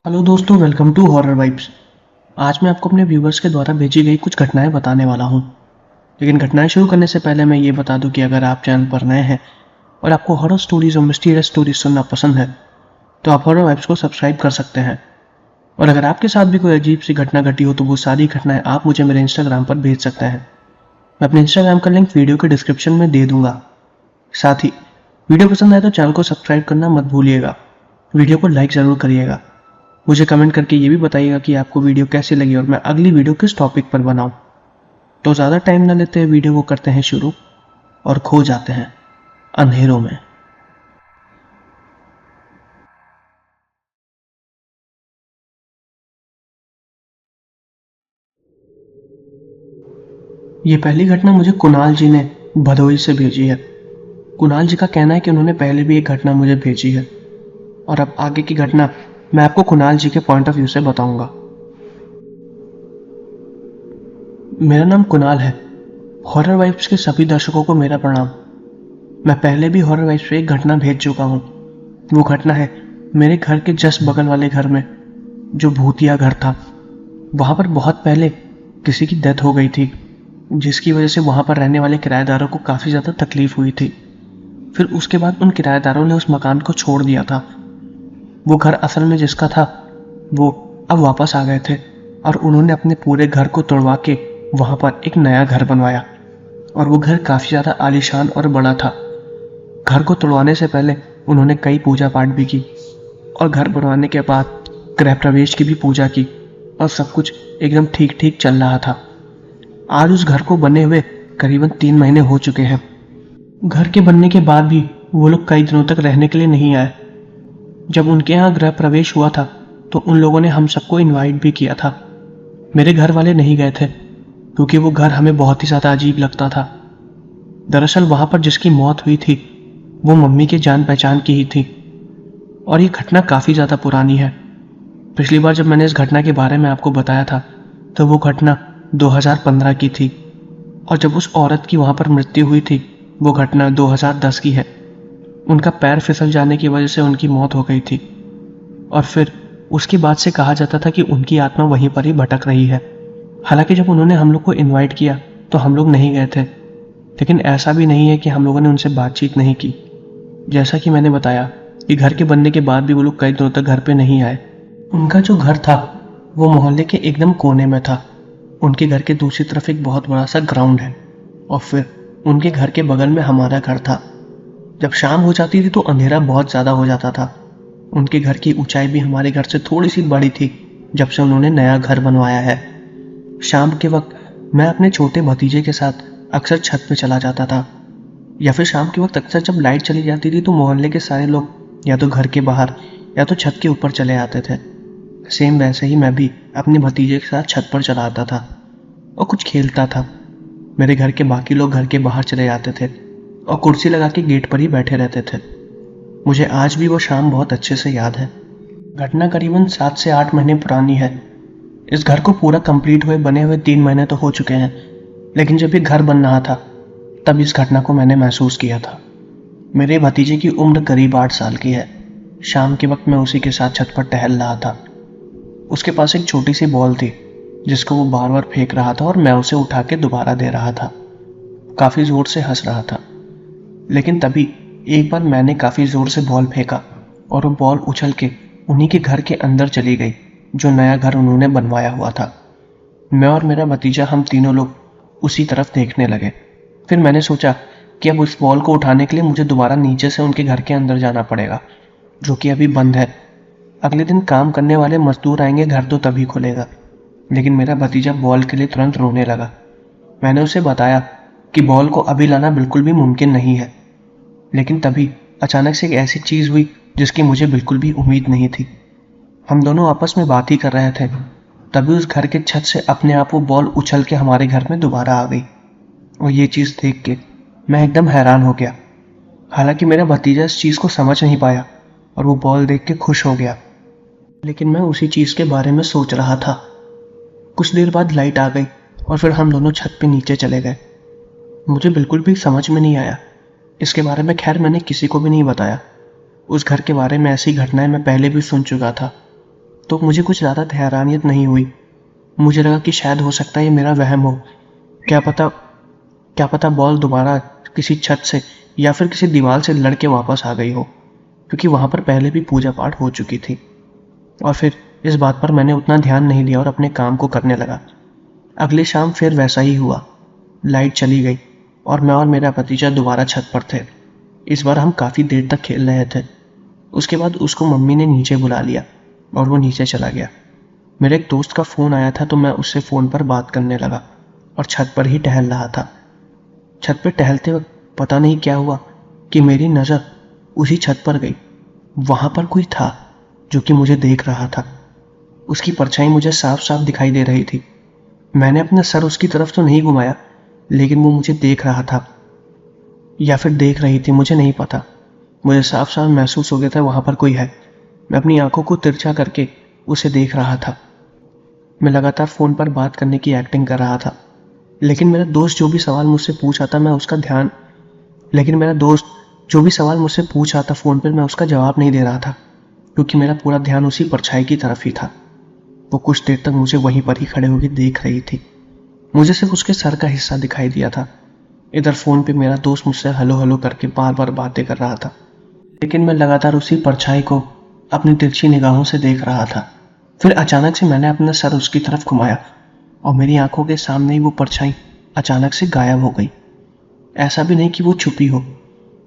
Hello दोस्तों, welcome to horror vibes. आज मैं आपको अपने व्यूवर्स के द्वारा भेजी गई कुछ घटनाएं बताने वाला हूं। लेकिन घटनाएं शुरू करने से पहले मैं ये बता दूं कि अगर आप चैनल पर नए हैं और आपको हॉरर स्टोरीज और मिस्टीरियस स्टोरीज सुनना पसंद है तो आप हॉरर वाइब्स को सब्सक्राइब कर सकते हैं। और अगर आपके साथ भी कोई अजीब सी घटना घटी हो तो वो सारी घटनाएं आप मुझे मेरे इंस्टाग्राम पर भेज सकते हैं। मैं अपने इंस्टाग्राम का लिंक वीडियो के डिस्क्रिप्शन में दे दूंगा। साथ ही वीडियो पसंद आए तो चैनल को सब्सक्राइब करना मत भूलिएगा। वीडियो को लाइक ज़रूर करिएगा। मुझे कमेंट करके ये भी बताइएगा कि आपको वीडियो कैसी लगी और मैं अगली वीडियो किस टॉपिक पर बनाऊं। तो ज़्यादा टाइम ना लेते हुए वीडियो को करते हैं शुरू और खो जाते हैं अंधेरों में। ये पहली घटना मुझे कुणाल जी ने भदोई से भेजी है। कुणाल जी का कहना है कि उन्होंने पहले भी एक घटना मुझे भेजी है और अब आगे की घटना मैं आपको कुणाल जी के पॉइंट ऑफ व्यू से बताऊंगा। मेरा नाम कुणाल है। हॉरर वाइब्स के सभी दर्शकों को मेरा प्रणाम। मैं पहले भी हॉरर वाइब्स पे एक घटना भेज चुका हूँ। वो घटना है मेरे घर के जस्ट बगल वाले घर में, जो भूतिया घर था। वहाँ पर बहुत पहले किसी की डेथ हो गई थी, जिसकी वजह से वहाँ पर रहने वाले किराएदारों को काफ़ी ज़्यादा तकलीफ हुई थी। फिर उसके बाद उन किराएदारों ने उस मकान को छोड़ दिया था। वो घर असल में जिसका था वो अब वापस आ गए थे और उन्होंने अपने पूरे घर को तोड़वा के वहाँ पर एक नया घर बनवाया। और वो घर काफ़ी ज़्यादा आलीशान और बड़ा था। घर को तोड़वाने से पहले उन्होंने कई पूजा पाठ भी की और घर बनवाने के बाद गृह प्रवेश की भी पूजा की और सब कुछ एकदम ठीक ठीक चल रहा था। आज उस घर को बने हुए करीबन 3 महीने हो चुके हैं। घर के बनने के बाद भी वो लोग कई दिनों तक रहने के लिए नहीं आए। जब उनके यहाँ गृह प्रवेश हुआ था तो उन लोगों ने हम सबको इनवाइट भी किया था। मेरे घर वाले नहीं गए थे क्योंकि वो घर हमें बहुत ही ज़्यादा अजीब लगता था। दरअसल वहाँ पर जिसकी मौत हुई थी वो मम्मी के जान पहचान की ही थी और ये घटना काफ़ी ज़्यादा पुरानी है। पिछली बार जब मैंने इस घटना के बारे में आपको बताया था तो वो घटना 2015 की थी और जब उस औरत की वहाँ पर मृत्यु हुई थी वो घटना 2010 की है। उनका पैर फिसल जाने की वजह से उनकी मौत हो गई थी और फिर उसके बाद से कहा जाता था कि उनकी आत्मा वहीं पर ही भटक रही है। हालांकि जब उन्होंने हम लोग को इनवाइट किया तो हम लोग नहीं गए थे, लेकिन ऐसा भी नहीं है कि हम लोगों ने उनसे बातचीत नहीं की। जैसा कि मैंने बताया कि घर के बनने के बाद भी वो लोग कई दिनों तक घर पे नहीं आए। उनका जो घर था वो मोहल्ले के एकदम कोने में था। उनके घर के दूसरी तरफ एक बहुत बड़ा सा ग्राउंड है और फिर उनके घर के बगल में हमारा घर था। जब शाम हो जाती थी तो अंधेरा बहुत ज़्यादा हो जाता था। उनके घर की ऊंचाई भी हमारे घर से थोड़ी सी बड़ी थी जब से उन्होंने नया घर बनवाया है। शाम के वक्त मैं अपने छोटे भतीजे के साथ अक्सर छत पे चला जाता था, या फिर शाम के वक्त अक्सर जब लाइट चली जाती थी तो मोहल्ले के सारे लोग या तो घर के बाहर या तो छत के ऊपर चले आते थे। सेम वैसे ही मैं भी अपने भतीजे के साथ छत पर चला आता था और कुछ खेलता था। मेरे घर के बाकी लोग घर के बाहर चले जाते थे और कुर्सी लगा के गेट पर ही बैठे रहते थे। मुझे आज भी वो शाम बहुत अच्छे से याद है। घटना करीबन 7 से 8 महीने पुरानी है। इस घर को पूरा कंप्लीट हुए बने हुए 3 महीने तो हो चुके हैं, लेकिन जब ये घर बन रहा था तब इस घटना को मैंने महसूस किया था। मेरे भतीजे की उम्र करीब 8 साल की है। शाम के वक्त मैं उसी के साथ छत पर टहल रहा था। उसके पास एक छोटी सी बॉल थी जिसको वो बार बार फेंक रहा था और मैं उसे उठा के दोबारा दे रहा था। काफ़ी ज़ोर से हंस रहा था, लेकिन तभी एक बार मैंने काफ़ी ज़ोर से बॉल फेंका और वो बॉल उछल के उन्हीं के घर के अंदर चली गई जो नया घर उन्होंने बनवाया हुआ था। मैं और मेरा भतीजा हम तीनों लोग उसी तरफ देखने लगे। फिर मैंने सोचा कि अब उस बॉल को उठाने के लिए मुझे दोबारा नीचे से उनके घर के अंदर जाना पड़ेगा, जो कि अभी बंद है। अगले दिन काम करने वाले मजदूर आएंगे, घर तो तभी खुलेगा। लेकिन मेरा भतीजा बॉल के लिए तुरंत रोने लगा। मैंने उसे बताया कि बॉल को अभी लाना बिल्कुल भी मुमकिन नहीं है, लेकिन तभी अचानक से एक ऐसी चीज़ हुई जिसकी मुझे बिल्कुल भी उम्मीद नहीं थी। हम दोनों आपस में बात ही कर रहे थे, तभी उस घर के छत से अपने आप वो बॉल उछल के हमारे घर में दोबारा आ गई। और ये चीज़ देख के मैं एकदम हैरान हो गया। हालांकि मेरा भतीजा इस चीज़ को समझ नहीं पाया और वो बॉल देख के खुश हो गया, लेकिन मैं उसी चीज़ के बारे में सोच रहा था। कुछ देर बाद लाइट आ गई और फिर हम दोनों छत पे नीचे चले गए। मुझे बिल्कुल भी समझ में नहीं आया इसके बारे में। खैर मैंने किसी को भी नहीं बताया। उस घर के बारे में ऐसी घटनाएं मैं पहले भी सुन चुका था, तो मुझे कुछ ज़्यादा हैरानियत नहीं हुई। मुझे लगा कि शायद हो सकता है ये मेरा वहम हो। क्या पता क्या पता बॉल दोबारा किसी छत से या फिर किसी दीवार से लड़ के वापस आ गई हो, क्योंकि वहाँ पर पहले भी पूजा पाठ हो चुकी थी। और फिर इस बात पर मैंने उतना ध्यान नहीं दिया और अपने काम को करने लगा। अगली शाम फिर वैसा ही हुआ। लाइट चली गई और मैं और मेरा भतीजा दोबारा छत पर थे। इस बार हम काफ़ी देर तक खेल रहे थे। उसके बाद उसको मम्मी ने नीचे बुला लिया और वो नीचे चला गया। मेरे एक दोस्त का फ़ोन आया था तो मैं उससे फ़ोन पर बात करने लगा और छत पर ही टहल रहा था। छत पर टहलते वक्त पता नहीं क्या हुआ कि मेरी नज़र उसी छत पर गई। वहाँ पर कोई था जो कि मुझे देख रहा था। उसकी परछाई मुझे साफ साफ दिखाई दे रही थी। मैंने अपना सर उसकी तरफ तो नहीं घुमाया, लेकिन वो मुझे देख रहा था या फिर देख रही थी, मुझे नहीं पता। मुझे साफ साफ महसूस हो गया था वहाँ पर कोई है। मैं अपनी आंखों को तिरछा करके उसे देख रहा था। मैं लगातार फ़ोन पर बात करने की एक्टिंग कर रहा था, लेकिन मेरा दोस्त जो भी सवाल मुझसे पूछ रहा था मैं उसका ध्यान लेकिन मेरा दोस्त जो भी सवाल मुझसे पूछ रहा था फ़ोन पर, मैं उसका जवाब नहीं दे रहा था, क्योंकि मेरा पूरा ध्यान उसी परछाई की तरफ ही था। वो कुछ देर तक मुझे वहीं पर ही खड़े होकर देख रही थी। मुझे सिर्फ उसके सर का हिस्सा दिखाई दिया था। इधर फ़ोन पे मेरा दोस्त मुझसे हेलो हेलो करके बार बार बातें कर रहा था, लेकिन मैं लगातार उसी परछाई को अपनी तिरछी निगाहों से देख रहा था। फिर अचानक से मैंने अपना सर उसकी तरफ घुमाया और मेरी आंखों के सामने ही वो परछाई अचानक से गायब हो गई। ऐसा भी नहीं कि वो छुपी हो,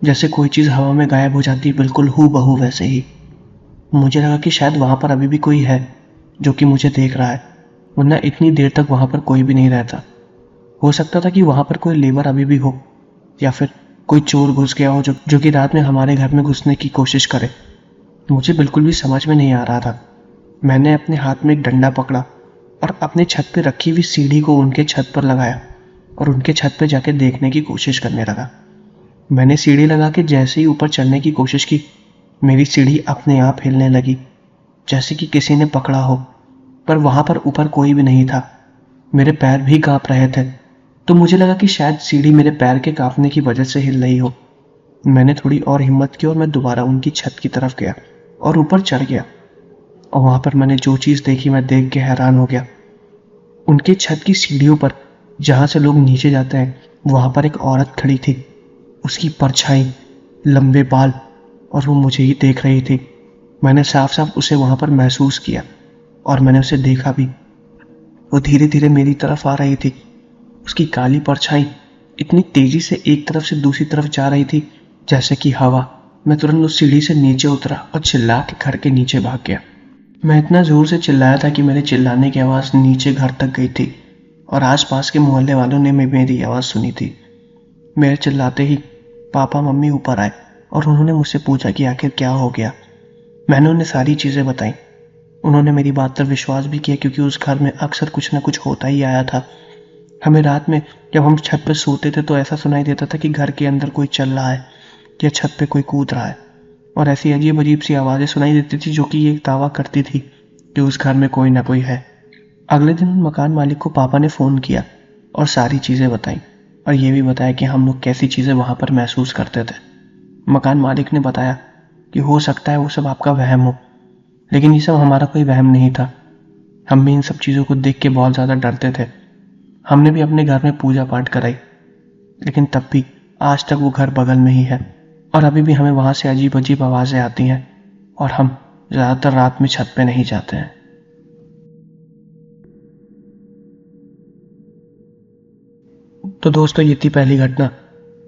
जैसे कोई चीज़ हवा में गायब हो जाती, बिल्कुल हूबहू वैसे ही। मुझे लगा कि शायद वहाँ पर अभी भी कोई है जो कि मुझे देख रहा है, वरना इतनी देर तक वहाँ पर कोई भी नहीं रहता। हो सकता था कि वहाँ पर कोई लेबर अभी भी हो, या फिर कोई चोर घुस गया हो जो कि रात में हमारे घर में घुसने की कोशिश करे। मुझे बिल्कुल भी समझ में नहीं आ रहा था। मैंने अपने हाथ में एक डंडा पकड़ा और अपने छत पे रखी हुई सीढ़ी को उनके छत पर लगाया और उनके छत पे जाके देखने की कोशिश करने लगा। मैंने सीढ़ी लगा के जैसे ही ऊपर चढ़ने की कोशिश की, मेरी सीढ़ी अपने आप हिलने लगी, जैसे कि किसी ने पकड़ा हो। पर वहाँ पर ऊपर कोई भी नहीं था। मेरे पैर भी कांप रहे थे, तो मुझे लगा कि शायद सीढ़ी मेरे पैर के कांपने की वजह से हिल रही हो। मैंने थोड़ी और हिम्मत की और मैं दोबारा उनकी छत की तरफ गया और ऊपर चढ़ गया। और वहाँ पर मैंने जो चीज़ देखी मैं देख के हैरान हो गया। उनके छत की सीढ़ियों पर, जहाँ से लोग नीचे जाते हैं, वहाँ पर एक औरत खड़ी थी। उसकी परछाई, लंबे बाल, और वो मुझे ही देख रही थी। मैंने साफ साफ उसे वहाँ पर महसूस किया और मैंने उसे देखा भी। वो धीरे धीरे मेरी तरफ आ रही थी। उसकी काली परछाई इतनी तेजी से एक तरफ से दूसरी तरफ जा रही थी जैसे कि हवा। मैं तुरंत उस सीढ़ी से नीचे उतरा और चिल्ला के घर के नीचे भाग गया। मैं इतना जोर से चिल्लाया था कि मेरे चिल्लाने की आवाज़ नीचे घर तक गई थी और आसपास के मोहल्ले वालों ने मेरी आवाज़ सुनी थी। मेरे चिल्लाते ही पापा मम्मी ऊपर आए और उन्होंने मुझसे पूछा कि आखिर क्या हो गया। मैंने उन्हें सारी चीज़ें बताई। उन्होंने मेरी बात पर विश्वास भी किया, क्योंकि उस घर में अक्सर कुछ ना कुछ होता ही आया था। हमें रात में जब हम छत पर सोते थे तो ऐसा सुनाई देता था कि घर के अंदर कोई चल रहा है या छत पे कोई कूद रहा है, और ऐसी अजीब अजीब सी आवाज़ें सुनाई देती थी जो कि ये दावा करती थी कि उस घर में कोई ना कोई है। अगले दिन मकान मालिक को पापा ने फ़ोन किया और सारी चीज़ें बताई, और ये भी बताया कि हम लोग कैसी चीज़ें वहाँ पर महसूस करते थे। मकान मालिक ने बताया कि हो सकता है वो सब आपका वहम हो, लेकिन ये सब हमारा कोई वहम नहीं था। हम भी इन सब चीज़ों को देख के बहुत ज़्यादा डरते थे। हमने भी अपने घर में पूजा पाठ कराई, लेकिन तब भी आज तक वो घर बगल में ही है और अभी भी हमें वहाँ से अजीब अजीब आवाज़ें आती हैं, और हम ज़्यादातर रात में छत पे नहीं जाते हैं। तो दोस्तों, ये थी पहली घटना।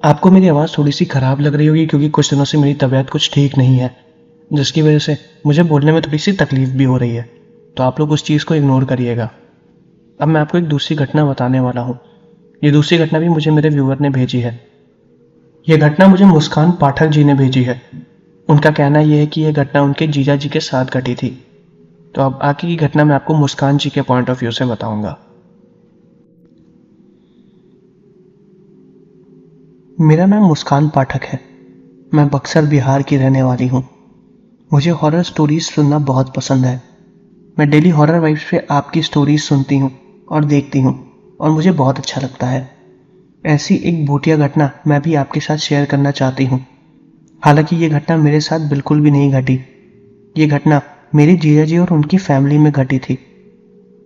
आपको मेरी आवाज़ थोड़ी सी ख़राब लग रही होगी, क्योंकि कुछ दिनों से मेरी तबीयत कुछ ठीक नहीं है, जिसकी वजह से मुझे बोलने में थोड़ी सी तकलीफ भी हो रही है। तो आप लोग उस चीज़ को इग्नोर करिएगा। अब मैं आपको एक दूसरी घटना बताने वाला हूँ। ये दूसरी घटना भी मुझे मेरे व्यूअर ने भेजी है। ये घटना मुझे मुस्कान पाठक जी ने भेजी है। उनका कहना यह है कि यह घटना उनके जीजा जी के साथ घटी थी। तो अब आगे की घटना मैं आपको मुस्कान जी के पॉइंट ऑफ व्यू से बताऊंगा। मेरा नाम मुस्कान पाठक है। मैं बक्सर, बिहार की रहने वाली हूँ। मुझे हॉरर स्टोरीज सुनना बहुत पसंद है। मैं डेली हॉरर वाइब्स पे आपकी स्टोरीज सुनती हूँ और देखती हूँ, और मुझे बहुत अच्छा लगता है। ऐसी एक भूतिया घटना मैं भी आपके साथ शेयर करना चाहती हूँ। हालांकि ये घटना मेरे साथ बिल्कुल भी नहीं घटी। ये घटना मेरी जीजा जी और उनकी फैमिली में घटी थी।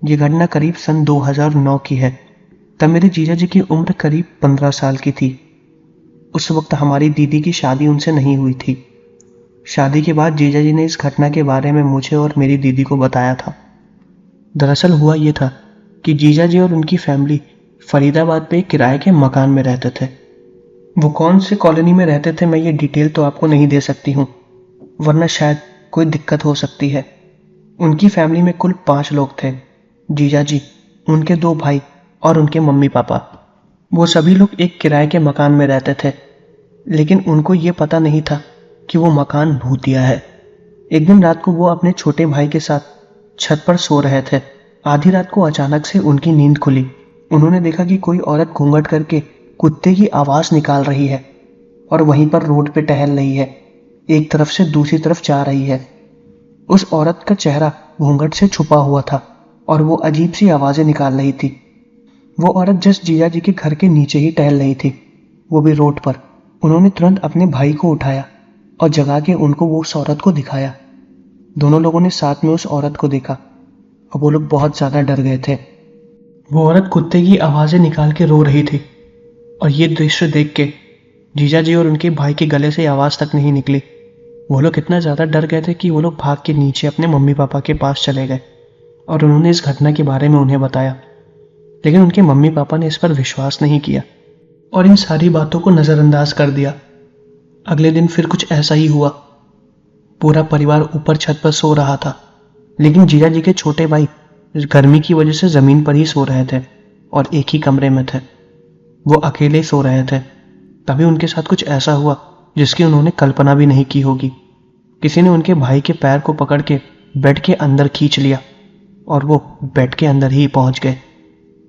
ये घटना करीब सन 2009 की है। तब मेरे जीजा जी की उम्र करीब 15 साल की थी। उस वक्त हमारी दीदी की शादी उनसे नहीं हुई थी। शादी के बाद जीजा जी ने इस घटना के बारे में मुझे और मेरी दीदी को बताया था। दरअसल हुआ ये था कि जीजा जी और उनकी फैमिली फरीदाबाद पे एक किराए के मकान में रहते थे। वो कौन से कॉलोनी में रहते थे मैं ये डिटेल तो आपको नहीं दे सकती हूँ, वरना शायद कोई दिक्कत हो सकती है। उनकी फैमिली में कुल 5 लोग थे। जीजा जी, उनके 2 भाई और उनके मम्मी पापा। वो सभी लोग एक किराए के मकान में रहते थे, लेकिन उनको ये पता नहीं था कि वो मकान भूतिया है। एक दिन रात को वो अपने छोटे भाई के साथ छत पर सो रहे थे। आधी रात को अचानक से उनकी नींद खुली। उन्होंने देखा कि कोई औरत घूंघट करके कुत्ते की आवाज निकाल रही है और वहीं पर रोड पे टहल रही है, एक तरफ से दूसरी तरफ जा रही है। उस औरत का चेहरा घूंघट से छुपा हुआ था और वो अजीब सी आवाजें निकाल रही थी। वो औरत जस्ट जीजा जी के घर के नीचे ही टहल रही थी, वो भी रोड पर। उन्होंने तुरंत अपने भाई को उठाया और जगा के उनको वो उस औरत को दिखाया। दोनों लोगों ने साथ में उस औरत को देखा और वो लोग बहुत ज्यादा डर गए थे। वो औरत कुत्ते की आवाजें निकाल के रो रही थी और ये दृश्य देख के जीजा जी और उनके भाई के गले से आवाज तक नहीं निकली। वो लोग इतना ज्यादा डर गए थे कि वो लोग भाग के नीचे अपने मम्मी पापा के पास चले गए और उन्होंने इस घटना के बारे में उन्हें बताया। लेकिन उनके मम्मी पापा ने इस पर विश्वास नहीं किया और इन सारी बातों को नजरअंदाज कर दिया। अगले दिन फिर कुछ ऐसा ही हुआ। पूरा परिवार ऊपर छत पर सो रहा था, लेकिन जीजा जी के छोटे भाई गर्मी की वजह से जमीन पर ही सो रहे थे और एक ही कमरे में थे। वो अकेले सो रहे थे। तभी उनके साथ कुछ ऐसा हुआ जिसकी उन्होंने कल्पना भी नहीं की होगी। किसी ने उनके भाई के पैर को पकड़ के बेड के अंदर खींच लिया और वो बेड के अंदर ही पहुंच गए।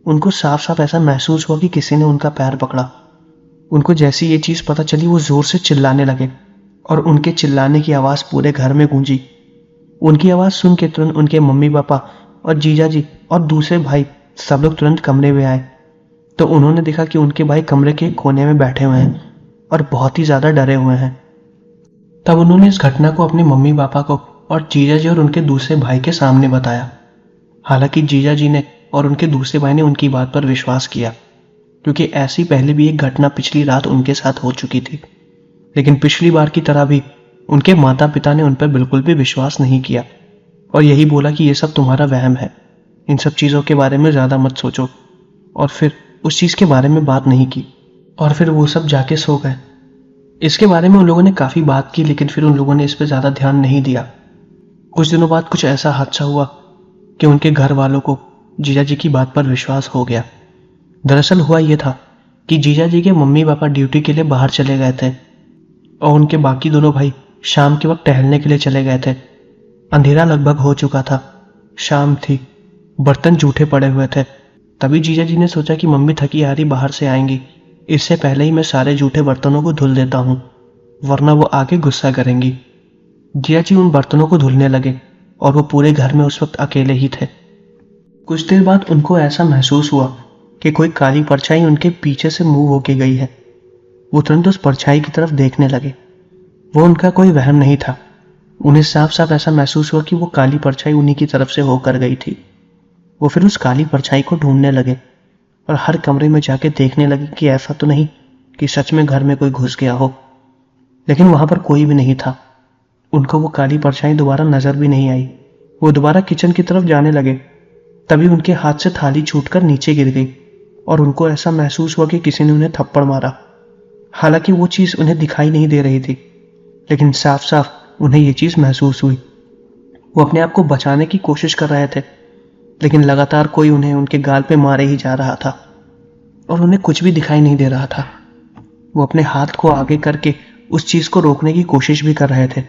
उनको साफ साफ ऐसा महसूस हुआ कि किसी ने उनका पैर पकड़ा। उनको जैसी ये चीज पता चली वो जोर से चिल्लाने लगे और उनके चिल्लाने की आवाज पूरे घर में गूंजी। उनकी आवाज सुन के तुरंत उनके मम्मी पापा और जीजा जी और दूसरे भाई सब लोग तुरंत कमरे में आए तो उन्होंने देखा कि उनके भाई कमरे के कोने में बैठे हुए हैं और बहुत ही ज्यादा डरे हुए हैं। तब उन्होंने इस घटना को अपने मम्मी पापा को और जीजा जी और उनके दूसरे भाई के सामने बताया। हालांकि जीजा जी ने और उनके दूसरे भाई ने उनकी बात पर विश्वास किया, क्योंकि ऐसी पहले भी एक घटना पिछली रात उनके साथ हो चुकी थी। लेकिन पिछली बार की तरह भी उनके माता पिता ने उन पर बिल्कुल भी विश्वास नहीं किया और यही बोला कि ये सब तुम्हारा वहम है, इन सब चीज़ों के बारे में ज़्यादा मत सोचो। और फिर उस चीज़ के बारे में बात नहीं की और फिर वो सब जाके सो गए। इसके बारे में उन लोगों ने काफ़ी बात की, लेकिन फिर उन लोगों ने इस पर ज़्यादा ध्यान नहीं दिया। कुछ दिनों बाद कुछ ऐसा हादसा हुआ कि उनके घर वालों को जीजा जी की बात पर विश्वास हो गया। दरअसल हुआ यह था कि जीजा जी के मम्मी पापा ड्यूटी के लिए बाहर चले गए थे और उनके बाकी दोनों भाई शाम के वक्त टहलने के लिए चले गए थे। अंधेरा लगभग हो चुका था, शाम थी, बर्तन जूठे पड़े हुए थे। तभी जीजा जी ने सोचा कि मम्मी थकी हारी बाहर से आएंगी, इससे पहले ही मैं सारे जूठे बर्तनों को धुल देता हूँ, वरना वो आगे गुस्सा करेंगी। जीजा जी उन बर्तनों को धुलने लगे और वो पूरे घर में उस वक्त अकेले ही थे। कुछ देर बाद उनको ऐसा महसूस हुआ कि कोई काली परछाई उनके पीछे से मूव होके गई है। वो तुरंत उस परछाई की तरफ देखने लगे। वो उनका कोई वहम नहीं था, उन्हें साफ साफ ऐसा महसूस हुआ कि वो काली परछाई उन्हीं की तरफ से होकर गई थी। वो फिर उस काली परछाई को ढूंढने लगे और हर कमरे में जाके देखने लगे कि ऐसा तो नहीं कि सच में घर में कोई घुस गया हो, लेकिन वहां पर कोई भी नहीं था। उनको वो काली परछाई दोबारा नजर भी नहीं आई। वो दोबारा किचन की तरफ जाने लगे, तभी उनके हाथ से थाली छूटकर नीचे गिर गई और उनको ऐसा महसूस हुआ कि किसी ने उन्हें थप्पड़ मारा। हालांकि वो चीज उन्हें दिखाई नहीं दे रही थी, लेकिन साफ साफ उन्हें ये चीज महसूस हुई। वो अपने आप को बचाने की कोशिश कर रहे थे, लेकिन लगातार कोई उन्हें उनके गाल पे मारे ही जा रहा था और उन्हें कुछ भी दिखाई नहीं दे रहा था। वो अपने हाथ को आगे करके उस चीज को रोकने की कोशिश भी कर रहे थे,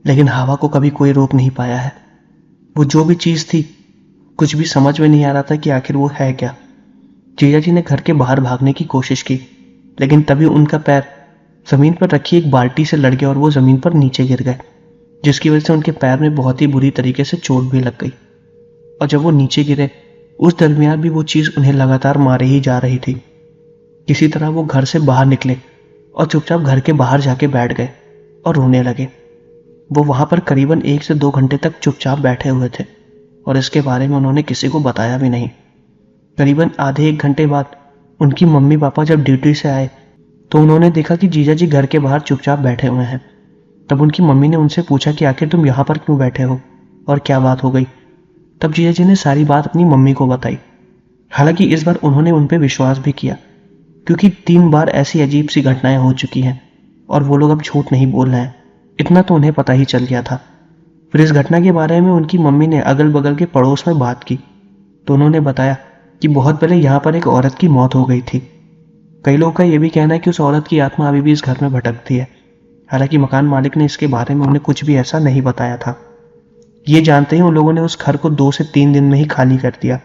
लेकिन हवा को कभी कोई रोक नहीं पाया है। वो जो भी चीज थी, कुछ भी समझ में नहीं आ रहा था कि आखिर वो है क्या। जीजा जी ने घर के बाहर भागने की कोशिश की, लेकिन तभी उनका पैर जमीन पर रखी एक बाल्टी से लड़ गया और वो जमीन पर नीचे गिर गए, जिसकी वजह से उनके पैर में बहुत ही बुरी तरीके से चोट भी लग गई। और जब वो नीचे गिरे, उस दरमियान भी वो चीज उन्हें लगातार मारे ही जा रही थी। किसी तरह वो घर से बाहर निकले और चुपचाप घर के बाहर जाके बैठ गए और रोने लगे। वो वहाँ पर करीबन 1 से 2 घंटे तक चुपचाप बैठे हुए थे और इसके बारे में उन्होंने किसी को बताया भी नहीं। करीबन आधे 1 घंटे बाद उनकी मम्मी पापा जब ड्यूटी से आए तो उन्होंने देखा कि जीजा जी घर के बाहर चुपचाप बैठे हुए हैं। तब उनकी मम्मी ने उनसे पूछा कि आखिर तुम यहाँ पर क्यों बैठे हो और क्या बात हो गई। तब जीजा जी ने सारी बात अपनी मम्मी को बताई। हालांकि इस बार उन्होंने उन पर विश्वास भी किया, क्योंकि 3 बार ऐसी अजीब सी घटनाएं हो चुकी हैं और वो लोग अब झूठ नहीं बोल रहे हैं, इतना तो उन्हें पता ही चल गया था। फिर इस घटना के बारे में उनकी मम्मी ने अगल बगल के पड़ोस में बात की तो उन्होंने बताया कि बहुत पहले यहाँ पर एक औरत की मौत हो गई थी। कई लोगों का यह भी कहना है कि उस औरत की आत्मा अभी भी इस घर में भटकती है। हालांकि मकान मालिक ने इसके बारे में उन्हें कुछ भी ऐसा नहीं बताया था। ये जानते ही उन लोगों ने उस घर को 2 से 3 दिन में ही खाली कर दिया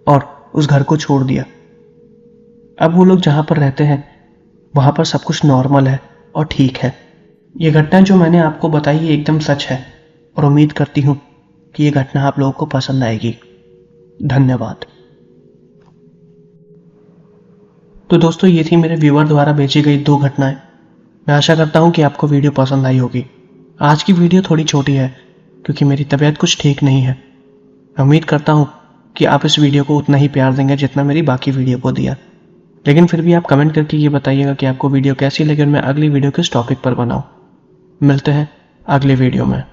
और उस घर को छोड़ दिया। अब वो लोग जहाँ पर रहते हैं वहाँ पर सब कुछ नॉर्मल है और ठीक है। ये घटना जो मैंने आपको बताई ये एकदम सच है और उम्मीद करती हूँ कि ये घटना आप लोगों को पसंद आएगी। धन्यवाद। तो दोस्तों, ये थी मेरे व्यूअर द्वारा भेजी गई 2 घटनाएं। मैं आशा करता हूँ कि आपको वीडियो पसंद आई होगी। आज की वीडियो थोड़ी छोटी है क्योंकि मेरी तबीयत कुछ ठीक नहीं है। मैं उम्मीद करता हूँ कि आप इस वीडियो को उतना ही प्यार देंगे जितना मेरी बाकी वीडियो को दिया। लेकिन फिर भी आप कमेंट करके ये बताइएगा कि आपको वीडियो कैसी लगी और मैं अगली वीडियो किस टॉपिक पर बनाऊँ। मिलते हैं अगली वीडियो में।